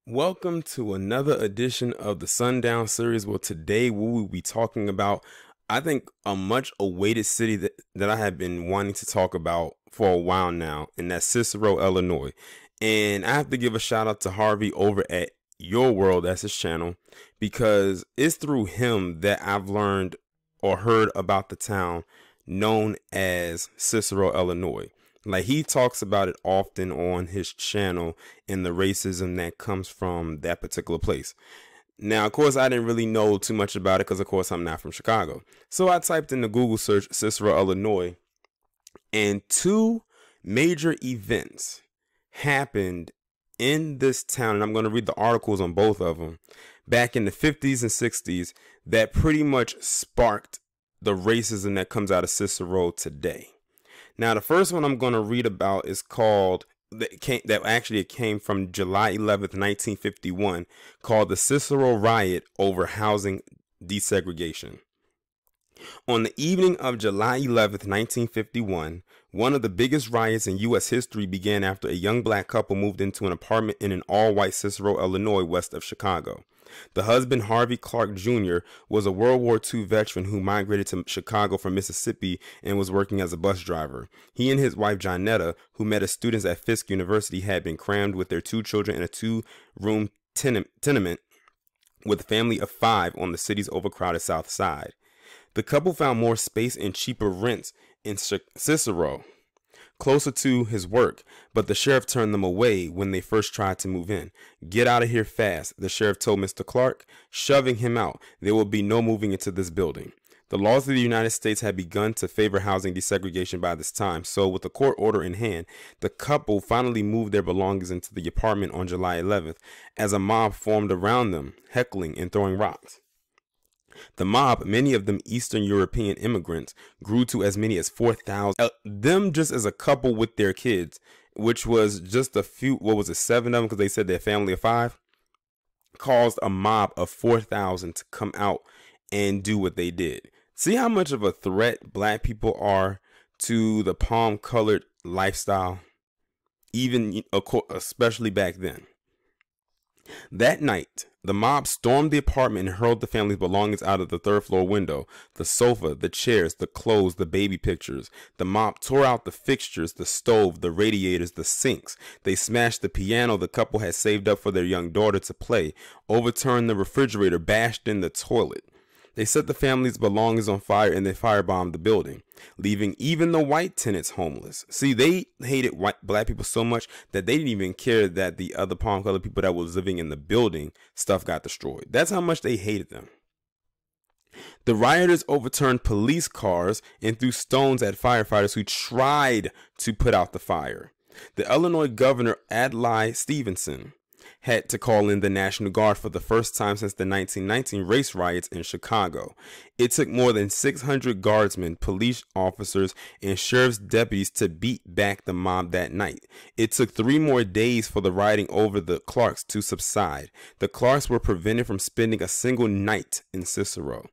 Welcome to another edition of the Sundown series. Well, today we will be talking about, I think, a much awaited city that I have been wanting to talk about for a while now, and that's Cicero, Illinois. And I have to give a shout out to Harvey over at Your World, that's his channel, because it's through him that I've learned or heard about the town known as Cicero, Illinois. Like, he talks about it often on his channel and the racism that comes from that particular place. Now, of course, I didn't really know too much about it because, of course, I'm not from Chicago. So I typed in the Google search Cicero, Illinois, and two major events happened in this town. And I'm going to read the articles on both of them back in the 50s and 60s that pretty much sparked the racism that comes out of Cicero today. Now, the first one I'm going to read about is called, it came from July 11th, 1951, called the Cicero Riot over Housing Desegregation. On the evening of July 11th, 1951, one of the biggest riots in U.S. history began after a young black couple moved into an apartment in an all-white Cicero, Illinois, west of Chicago. The husband, Harvey Clark Jr., was a World War II veteran who migrated to Chicago from Mississippi and was working as a bus driver. He and his wife, Johnetta, who met as students at Fisk University, had been crammed with their two children in a two-room tenement with a family of 5 on the city's overcrowded South Side. The couple found more space and cheaper rents in Cicero, closer to his work, but the sheriff turned them away when they first tried to move in. "Get out of here fast," the sheriff told Mr. Clark, shoving him out. "There will be no moving into this building." The laws of the United States had begun to favor housing desegregation by this time, so with a court order in hand, the couple finally moved their belongings into the apartment on July 11th as a mob formed around them, heckling and throwing rocks. The mob, many of them Eastern European immigrants, grew to as many as 4,000. Them just as a couple with their kids, which was just a few, 7 of them, because they said their family of 5, caused a mob of 4,000 to come out and do what they did. See how much of a threat black people are to the palm-colored lifestyle, even especially back then. That night, the mob stormed the apartment and hurled the family's belongings out of the third-floor window. The sofa, the chairs, the clothes, the baby pictures. The mob tore out the fixtures, the stove, the radiators, the sinks. They smashed the piano the couple had saved up for their young daughter to play, overturned the refrigerator, bashed in the toilet. They set the family's belongings on fire and they firebombed the building, leaving even the white tenants homeless. See, they hated black people so much that they didn't even care that the other palm-colored people that was living in the building stuff got destroyed. That's how much they hated them. The rioters overturned police cars and threw stones at firefighters who tried to put out the fire. The Illinois governor, Adlai Stevenson, had to call in the National Guard for the first time since the 1919 race riots in Chicago. It took more than 600 guardsmen, police officers, and sheriff's deputies to beat back the mob that night. It took 3 more days for the rioting over the Clarks to subside. The Clarks were prevented from spending a single night in Cicero.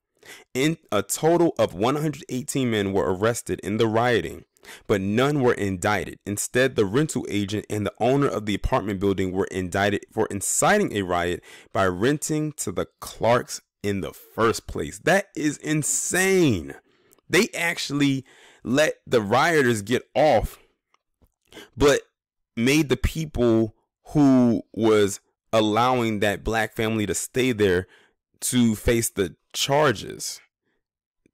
In a total of 118 men were arrested in the rioting, but none were indicted. Instead, the rental agent and the owner of the apartment building were indicted for inciting a riot by renting to the Clarks in the first place. That is insane. They actually let the rioters get off, but made the people who was allowing that black family to stay there to face the charges,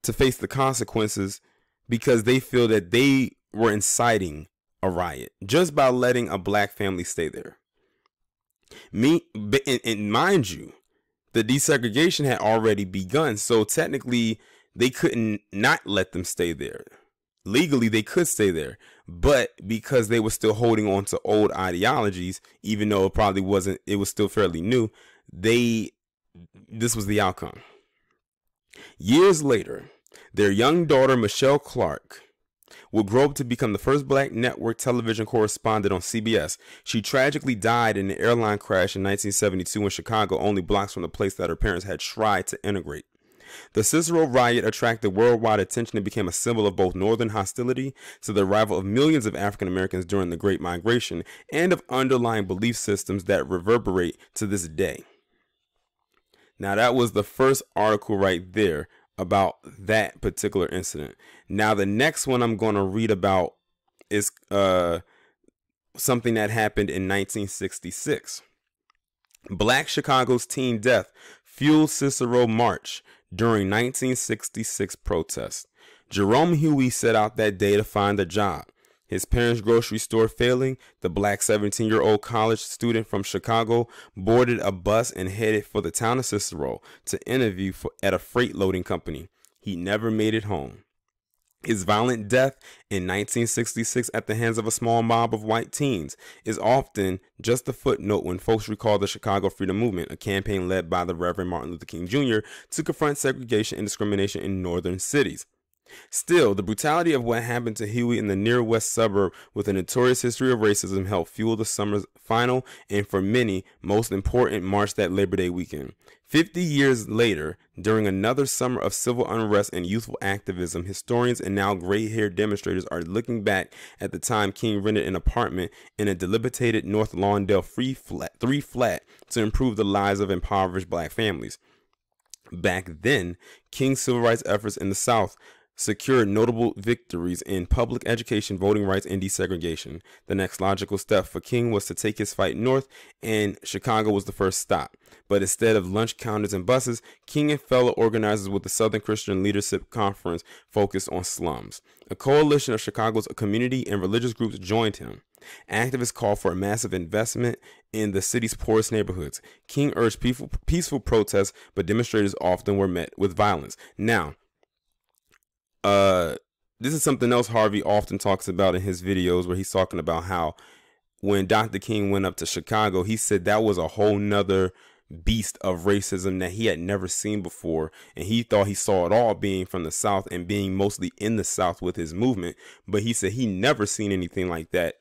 to face the consequences, because they feel that they were inciting a riot just by letting a black family stay there. And mind you, the desegregation had already begun, so technically they couldn't not let them stay there. Legally, they could stay there, but because they were still holding on to old ideologies, even though it probably wasn't, it was still fairly new, this was the outcome. Years later, their young daughter, Michelle Clark, would grow up to become the first black network television correspondent on CBS. She tragically died in an airline crash in 1972 in Chicago, only blocks from the place that her parents had tried to integrate. The Cicero riot attracted worldwide attention and became a symbol of both Northern hostility to the arrival of millions of African Americans during the Great Migration and of underlying belief systems that reverberate to this day. Now, that was the first article right there about that particular incident. Now, the next one I'm going to read about is something that happened in 1966. Black Chicago's teen death fueled Cicero March during 1966 protests. Jerome Huey set out that day to find a job. His parents' grocery store failing, the black 17-year-old college student from Chicago boarded a bus and headed for the town of Cicero to interview at a freight loading company. He never made it home. His violent death in 1966 at the hands of a small mob of white teens is often just a footnote when folks recall the Chicago Freedom Movement, a campaign led by the Reverend Martin Luther King Jr. to confront segregation and discrimination in northern cities. Still, the brutality of what happened to Huey in the near west suburb with a notorious history of racism helped fuel the summer's final and, for many, most important march that Labor Day weekend. 50 years later, during another summer of civil unrest and youthful activism, historians and now gray-haired demonstrators are looking back at the time King rented an apartment in a dilapidated North Lawndale 3-flat to improve the lives of impoverished black families. Back then, King's civil rights efforts in the South secured notable victories in public education, voting rights, and desegregation. The next logical step for King was to take his fight north, and Chicago was the first stop. But instead of lunch counters and buses, King and fellow organizers with the Southern Christian Leadership Conference focused on slums. A coalition of Chicago's community and religious groups joined him. Activists called for a massive investment in the city's poorest neighborhoods. King urged peaceful protests, but demonstrators often were met with violence. Now, this is something else Harvey often talks about in his videos, where he's talking about how when Dr. King went up to Chicago, he said that was a whole nother beast of racism that he had never seen before, and he thought he saw it all being from the South and being mostly in the South with his movement. But he said he never seen anything like that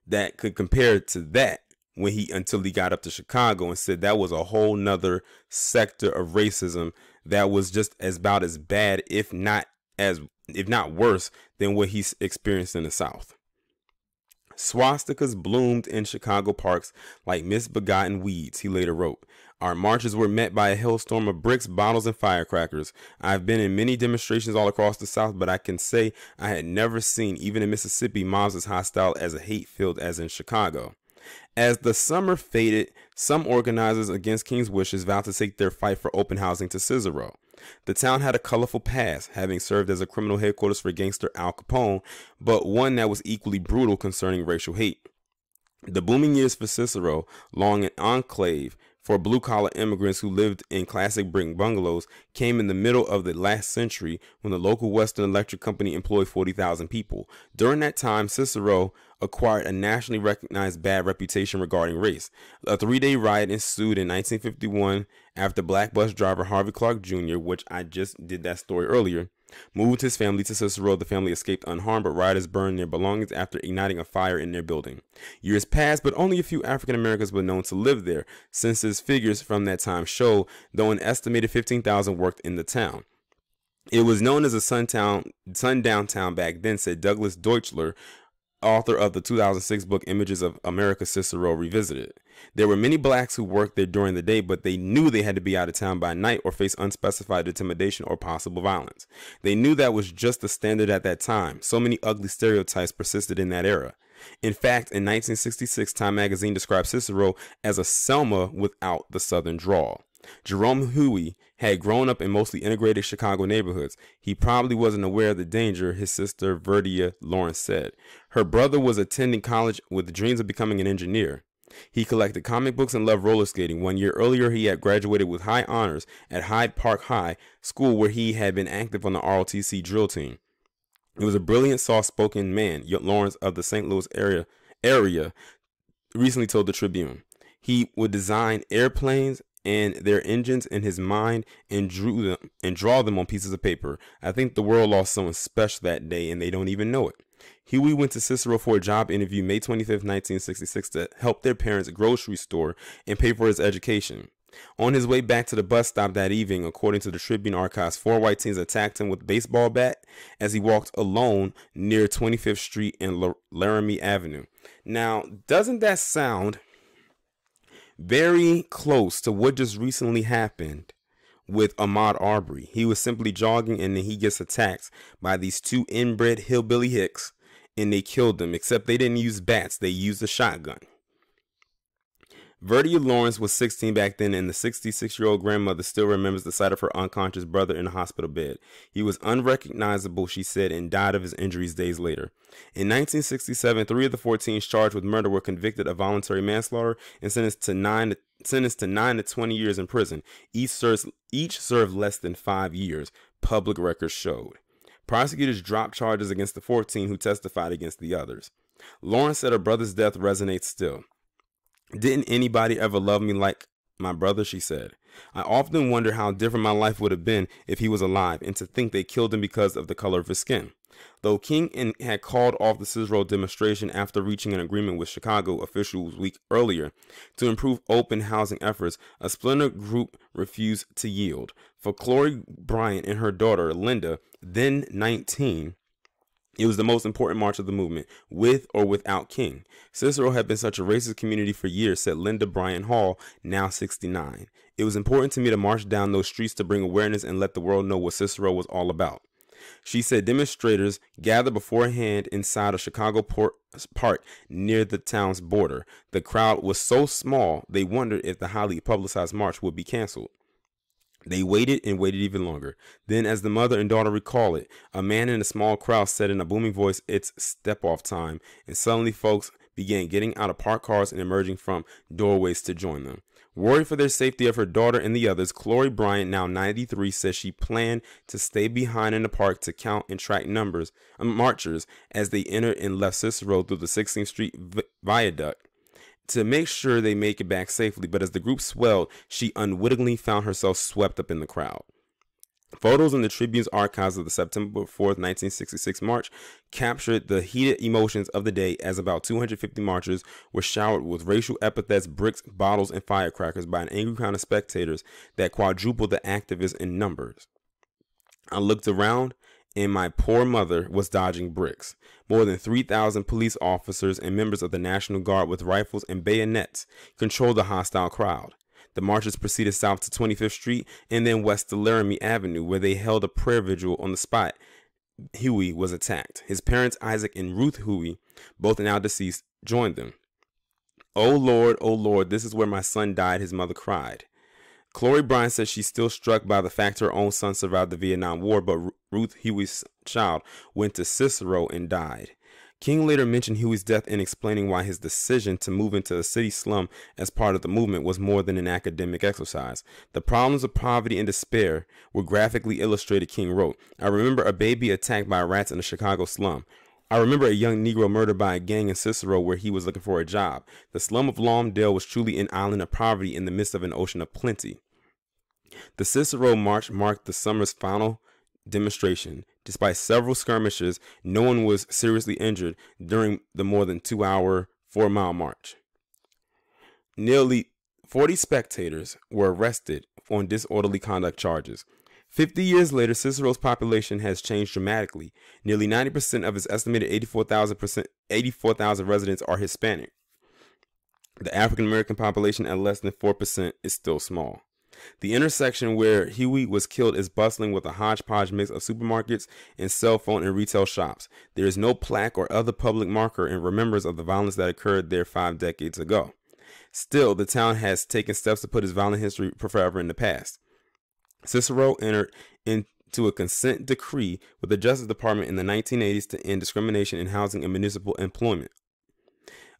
that could compare to that until he got up to Chicago, and said that was a whole nother sector of racism that was just about as bad, if not worse, than what he's experienced in the South. Swastikas bloomed in Chicago parks like misbegotten weeds, he later wrote. Our marches were met by a hailstorm of bricks, bottles, and firecrackers. I've been in many demonstrations all across the South, but I can say I had never seen, even in Mississippi, mobs as hostile as hate-filled as in Chicago. As the summer faded, some organizers against King's wishes vowed to take their fight for open housing to Cicero. The town had a colorful past, having served as a criminal headquarters for gangster Al Capone, but one that was equally brutal concerning racial hate. The booming years for Cicero, long an enclave for blue-collar immigrants who lived in classic brick bungalows, came in the middle of the last century when the local Western Electric Company employed 40,000 people. During that time, Cicero acquired a nationally recognized bad reputation regarding race. A 3-day riot ensued in 1951 after black bus driver Harvey Clark Jr., which I just did that story earlier, moved his family to Cicero. The family escaped unharmed, but rioters burned their belongings after igniting a fire in their building. Years passed, but only a few African Americans were known to live there. Census figures from that time show, though an estimated 15,000 worked in the town. It was known as a sundown town back then, said Douglas Deutschler, author of the 2006 book Images of America, Cicero Revisited. There were many blacks who worked there during the day, but they knew they had to be out of town by night or face unspecified intimidation or possible violence. They knew that was just the standard at that time. So many ugly stereotypes persisted in that era. In fact, in 1966, Time magazine described Cicero as a Selma without the Southern drawl. Jerome Huey had grown up in mostly integrated Chicago neighborhoods. He probably wasn't aware of the danger, his sister Verdia Lawrence said. Her brother was attending college with dreams of becoming an engineer. He collected comic books and loved roller skating. 1 year earlier, he had graduated with high honors at Hyde Park High School, where he had been active on the ROTC drill team. He was a brilliant, soft-spoken man, Lawrence of the St. Louis area recently told the Tribune. He would design airplanes and their engines in his mind and draw them on pieces of paper. I think the world lost someone special that day, and they don't even know it. Huey went to Cicero for a job interview May 25, 1966 to help their parents' grocery store and pay for his education. On his way back to the bus stop that evening, according to the Tribune archives, 4 white teens attacked him with a baseball bat as he walked alone near 25th Street and Laramie Avenue. Now, doesn't that sound very close to what just recently happened with Ahmaud Arbery? He was simply jogging and then he gets attacked by these two inbred hillbilly hicks and they killed him, except they didn't use bats, they used a shotgun. Verdia Lawrence was 16 back then, and the 66-year-old grandmother still remembers the sight of her unconscious brother in a hospital bed. He was unrecognizable, she said, and died of his injuries days later. In 1967, 3 of the 14 charged with murder were convicted of voluntary manslaughter and sentenced to 9 to 20 years in prison. Each served less than 5 years, public records showed. Prosecutors dropped charges against the 14 who testified against the others. Lawrence said her brother's death resonates still. "Didn't anybody ever love me like my brother?" she said. "I often wonder how different my life would have been if he was alive, and to think they killed him because of the color of his skin." Though King had called off the Cicero demonstration after reaching an agreement with Chicago officials a week earlier to improve open housing efforts, a splinter group refused to yield. For Chloe Bryant and her daughter, Linda, then 19, it was the most important march of the movement, with or without King. Cicero had been such a racist community for years, said Linda Bryant Hall, now 69. "It was important to me to march down those streets to bring awareness and let the world know what Cicero was all about." She said demonstrators gathered beforehand inside a Chicago park near the town's border. The crowd was so small, they wondered if the highly publicized march would be canceled. They waited and waited even longer. Then, as the mother and daughter recall it, a man in a small crowd said in a booming voice, "It's step-off time," and suddenly folks began getting out of parked cars and emerging from doorways to join them. Worried for their safety of her daughter and the others, Chloe Bryant, now 93, says she planned to stay behind in the park to count and track marchers as they entered and left Cicero through the 16th Street Viaduct to make sure they make it back safely. But as the group swelled, she unwittingly found herself swept up in the crowd. Photos in the Tribune's archives of the September 4th, 1966 march captured the heated emotions of the day as about 250 marchers were showered with racial epithets, bricks, bottles, and firecrackers by an angry crowd of spectators that quadrupled the activists in numbers. "I looked around, and my poor mother was dodging bricks. More than 3,000 police officers and members of the National Guard with rifles and bayonets controlled the hostile crowd. The marchers proceeded south to 25th Street and then west to Laramie Avenue, where they held a prayer vigil on the spot Huey was attacked. His parents, Isaac and Ruth Huey, both now deceased, joined them. Oh Lord, this is where my son died," his mother cried. Chloe Bryant says she's still struck by the fact her own son survived the Vietnam War, but Ruth Huey's child went to Cicero and died. King later mentioned Huey's death in explaining why his decision to move into a city slum as part of the movement was more than an academic exercise. "The problems of poverty and despair were graphically illustrated," King wrote. "I remember a baby attacked by rats in a Chicago slum. I remember a young Negro murdered by a gang in Cicero where he was looking for a job. The slum of Lawndale was truly an island of poverty in the midst of an ocean of plenty." The Cicero March marked the summer's final demonstration. Despite several skirmishes, no one was seriously injured during the more than 2-hour, 4-mile march. Nearly 40 spectators were arrested on disorderly conduct charges. 50 years later, Cicero's population has changed dramatically. Nearly 90% of its estimated 84,000 residents are Hispanic. The African American population at less than 4% is still small. The intersection where Huey was killed is bustling with a hodgepodge mix of supermarkets and cell phone and retail shops. There is no plaque or other public marker in remembrance of the violence that occurred there 5 decades ago. Still, the town has taken steps to put its violent history forever in the past. Cicero entered into a consent decree with the Justice Department in the 1980s to end discrimination in housing and municipal employment.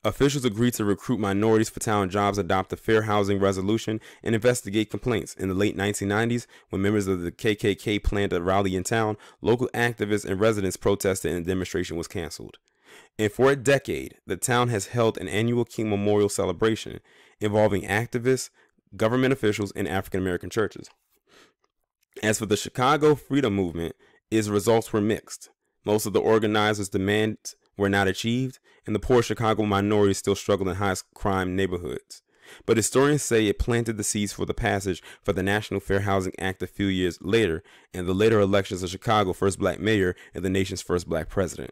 Officials agreed to recruit minorities for town jobs, adopt a fair housing resolution, and investigate complaints. In the late 1990s, when members of the KKK planned a rally in town, local activists and residents protested and the demonstration was canceled. And for a decade, the town has held an annual King Memorial celebration involving activists, government officials, and African American churches. As for the Chicago Freedom Movement, its results were mixed. Most of the organizers' demands were not achieved, and the poor Chicago minority still struggled in high crime neighborhoods. but historians say it planted the seeds for the passage for the National Fair Housing Act a few years later, and the later elections of Chicago's first black mayor and the nation's first black president.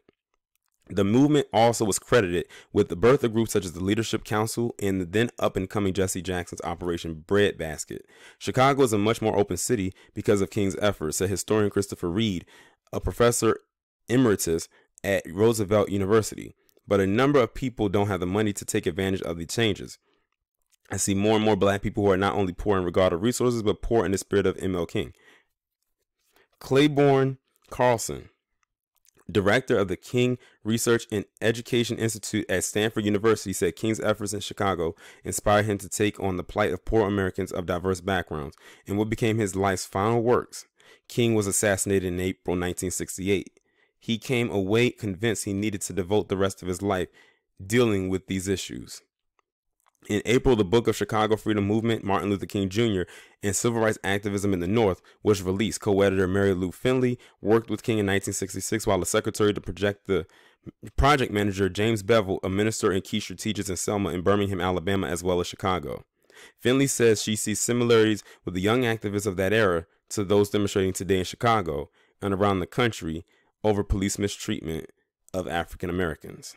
The movement also was credited with the birth of groups such as the Leadership Council and the then up-and-coming Jesse Jackson's Operation Breadbasket. Chicago is a much more open city because of King's efforts, said historian Christopher Reed, a professor emeritus at Roosevelt University. But a number of people don't have the money to take advantage of the changes. I see more and more black people who are not only poor in regard to resources, but poor in the spirit of M.L. King. Claiborne Carlson, director of the King Research and Education Institute at Stanford University, said King's efforts in Chicago inspired him to take on the plight of poor Americans of diverse backgrounds in what became his life's final works. King was assassinated in April 1968. He came away convinced he needed to devote the rest of his life dealing with these issues. In April, the book of Chicago Freedom Movement, Martin Luther King Jr., and Civil Rights Activism in the North was released. Co-editor Mary Lou Finley worked with King in 1966, while the secretary to project manager James Bevel, a minister and key strategist in Selma and Birmingham, Alabama, as well as Chicago. Finley says she sees similarities with the young activists of that era to those demonstrating today in Chicago and around the country over police mistreatment of African Americans.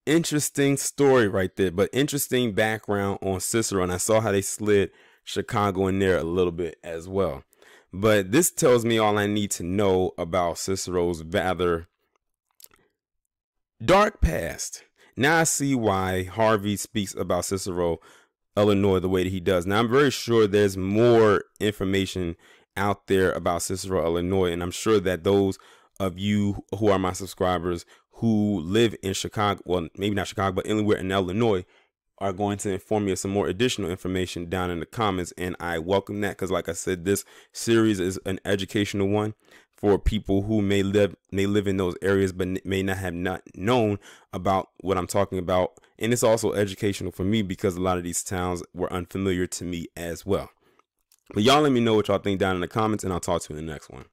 Interesting story right there, but interesting background on Cicero, and I saw how they slid Chicago in there a little bit as well. But this tells me all I need to know about Cicero's rather dark past. Now I see why Harvey speaks about Cicero, Illinois, the way that he does. Now I'm very sure there's more information out there about Cicero, Illinois, and I'm sure that those of you who are my subscribers who live in Chicago, well, maybe not Chicago, but anywhere in Illinois, are going to inform me of some more additional information down in the comments, and I welcome that because, like I said, this series is an educational one for people who may live in those areas but may not have known about what I'm talking about, and it's also educational for me because a lot of these towns were unfamiliar to me as well. But y'all let me know what y'all think down in the comments, and I'll talk to you in the next one.